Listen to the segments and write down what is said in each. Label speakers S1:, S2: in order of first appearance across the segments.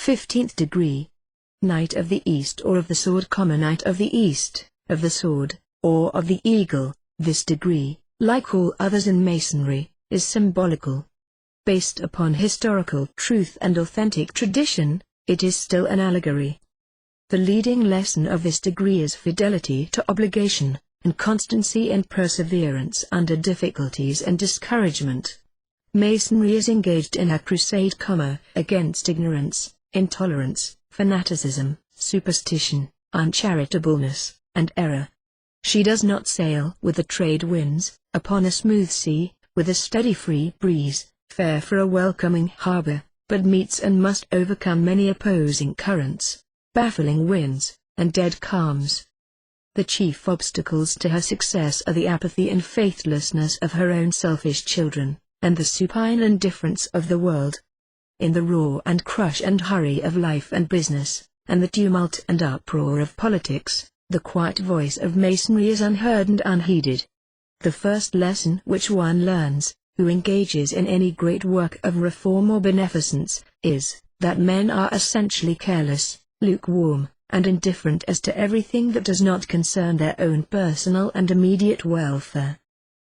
S1: 15th degree. Knight of the East or of the Sword. Knight of the East, of the Sword, or of the Eagle. This degree, like all others in Masonry, is symbolical. Based upon historical truth and authentic tradition, it is still an allegory. The leading lesson of this degree is fidelity to obligation, and constancy and perseverance under difficulties and discouragement. Masonry is engaged in a crusade, against ignorance, intolerance, fanaticism, superstition, uncharitableness, and error. She does not sail with the trade winds, upon a smooth sea, with a steady free breeze, fair for a welcoming harbor, but meets and must overcome many opposing currents, baffling winds, and dead calms. The chief obstacles to her success are the apathy and faithlessness of her own selfish children, and the supine indifference of the world. In the roar and crush and hurry of life and business, and the tumult and uproar of politics, the quiet voice of Masonry is unheard and unheeded. The first lesson which one learns, who engages in any great work of reform or beneficence, is, that men are essentially careless, lukewarm, and indifferent as to everything that does not concern their own personal and immediate welfare.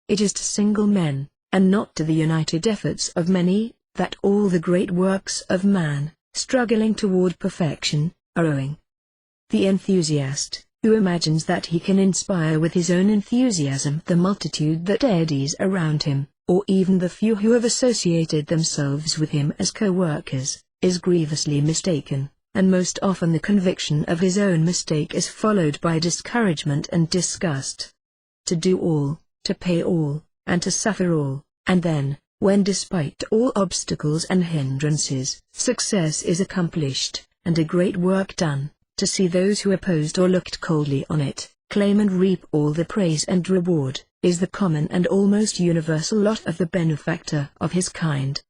S1: It is to single men, and not to the united efforts of many, that all the great works of man, struggling toward perfection, are owing. The enthusiast, who imagines that he can inspire with his own enthusiasm the multitude that eddies around him, or even the few who have associated themselves with him as co-workers, is grievously mistaken, and most often the conviction of his own mistake is followed by discouragement and disgust. To do all, to pay all, and to suffer all, and then, when despite all obstacles and hindrances, success is accomplished, and a great work done, to see those who opposed or looked coldly on it, claim and reap all the praise and reward, is the common and almost universal lot of the benefactor of his kind.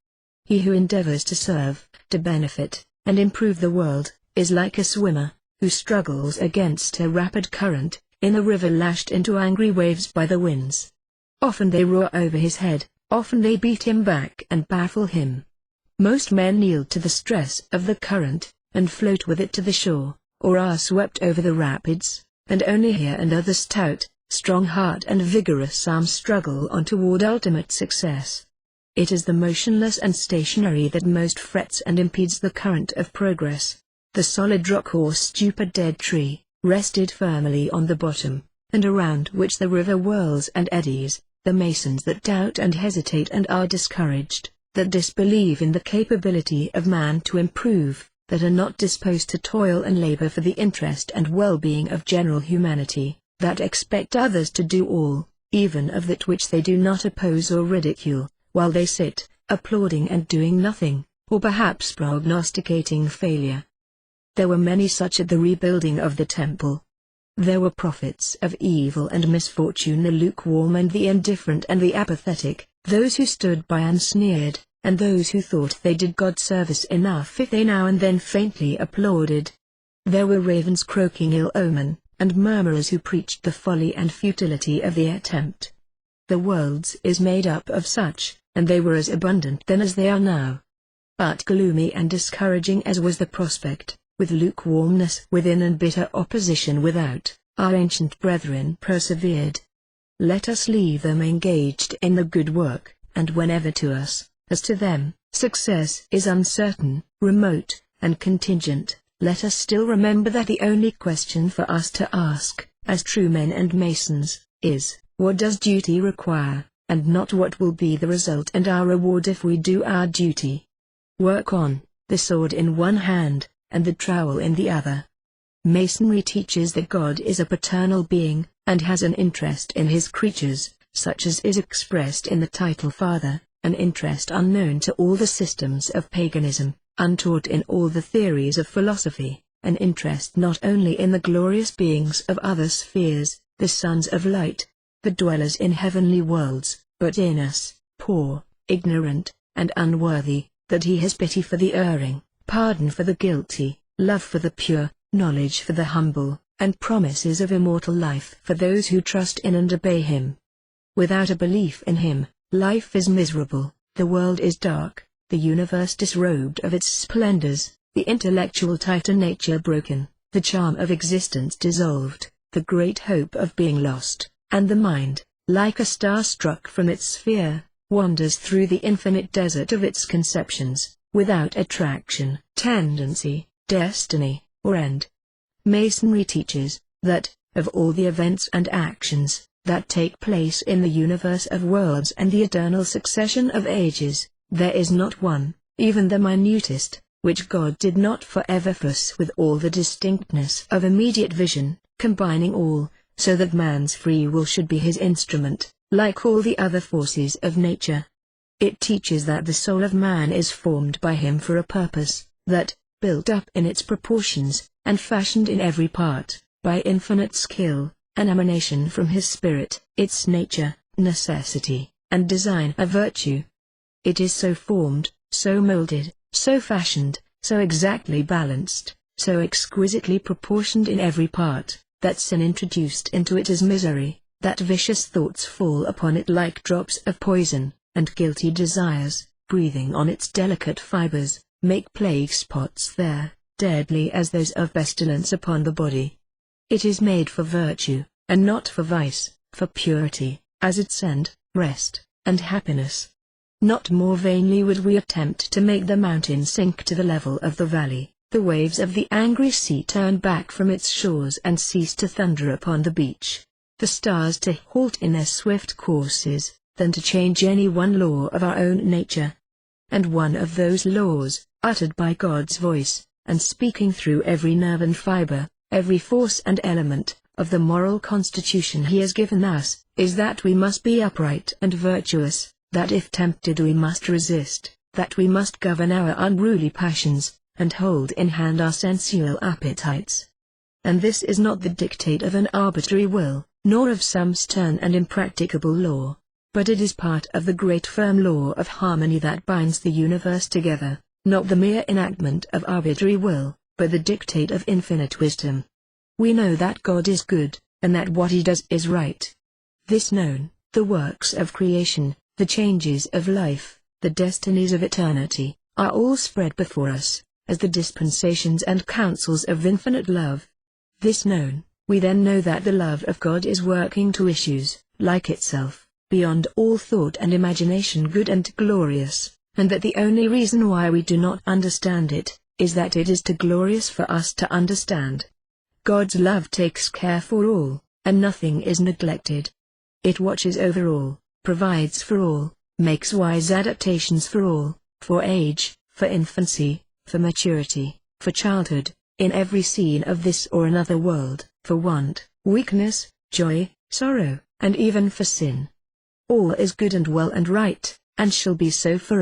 S1: He who endeavors to serve, to benefit, and improve the world, is like a swimmer, who struggles against a rapid current, in a river lashed into angry waves by the winds. Often they roar over his head, often they beat him back and baffle him. Most men yield to the stress of the current, and float with it to the shore, or are swept over the rapids, and only here and there the stout, strong heart and vigorous arm struggle on toward ultimate success. It is the motionless and stationary that most frets and impedes the current of progress. The solid rock or stupid dead tree, rested firmly on the bottom, and around which the river whirls and eddies, the masons that doubt and hesitate and are discouraged, that disbelieve in the capability of man to improve, that are not disposed to toil and labor for the interest and well-being of general humanity, that expect others to do all, even of that which they do not oppose or ridicule, while they sit, applauding and doing nothing, or perhaps prognosticating failure. There were many such at the rebuilding of the temple. There were prophets of evil and misfortune, the lukewarm and the indifferent and the apathetic, those who stood by and sneered, and those who thought they did God service enough if they now and then faintly applauded. There were ravens croaking ill omen, and murmurers who preached the folly and futility of the attempt. The world is made up of such, and they were as abundant then as they are now. But gloomy and discouraging as was the prospect, with lukewarmness within and bitter opposition without, our ancient brethren persevered. Let us leave them engaged in the good work, and whenever to us, as to them, success is uncertain, remote, and contingent, let us still remember that the only question for us to ask, as true men and Masons, is, what does duty require, and not what will be the result and our reward if we do our duty. Work on, the sword in one hand, and the trowel in the other. Masonry teaches that God is a paternal being, and has an interest in his creatures, such as is expressed in the title Father, an interest unknown to all the systems of paganism, untaught in all the theories of philosophy, an interest not only in the glorious beings of other spheres, the sons of light, the dwellers in heavenly worlds, but in us, poor, ignorant, and unworthy, that he has pity for the erring, pardon for the guilty, love for the pure, knowledge for the humble, and promises of immortal life for those who trust in and obey him. Without a belief in him, life is miserable, the world is dark, the universe disrobed of its splendors, the intellectual tie to nature broken, the charm of existence dissolved, the great hope of being lost, and the mind, like a star struck from its sphere, wanders through the infinite desert of its conceptions, without attraction, tendency, destiny, or end. Masonry teaches that, of all the events and actions that take place in the universe of worlds and the eternal succession of ages, there is not one, even the minutest, which God did not forever force with all the distinctness of immediate vision, combining all, so that man's free will should be his instrument, like all the other forces of nature. It teaches that the soul of man is formed by him for a purpose, that, built up in its proportions, and fashioned in every part, by infinite skill, an emanation from his spirit, its nature, necessity, and design a virtue. It is so formed, so molded, so fashioned, so exactly balanced, so exquisitely proportioned in every part, that sin introduced into it is misery, that vicious thoughts fall upon it like drops of poison, and guilty desires, breathing on its delicate fibers, make plague spots there, deadly as those of pestilence upon the body. It is made for virtue, and not for vice, for purity, as its end, rest, and happiness. Not more vainly would we attempt to make the mountain sink to the level of the valley, the waves of the angry sea turn back from its shores and cease to thunder upon the beach, the stars to halt in their swift courses, than to change any one law of our own nature. And one of those laws, uttered by God's voice, and speaking through every nerve and fiber, every force and element, of the moral constitution He has given us, is that we must be upright and virtuous, that if tempted we must resist, that we must govern our unruly passions, and hold in hand our sensual appetites. And this is not the dictate of an arbitrary will, nor of some stern and impracticable law, but it is part of the great firm law of harmony that binds the universe together, not the mere enactment of arbitrary will, but the dictate of infinite wisdom. We know that God is good, and that what He does is right. This known, the works of creation, the changes of life, the destinies of eternity, are all spread before us, as the dispensations and counsels of infinite love. This known, we then know that the love of God is working to issues, like itself, beyond all thought and imagination good and glorious, and that the only reason why we do not understand it, is that it is too glorious for us to understand. God's love takes care for all, and nothing is neglected. It watches over all, provides for all, makes wise adaptations for all, for age, for infancy, for maturity, for childhood, in every scene of this or another world, for want, weakness, joy, sorrow, and even for sin. All is good and well and right, and shall be so forever.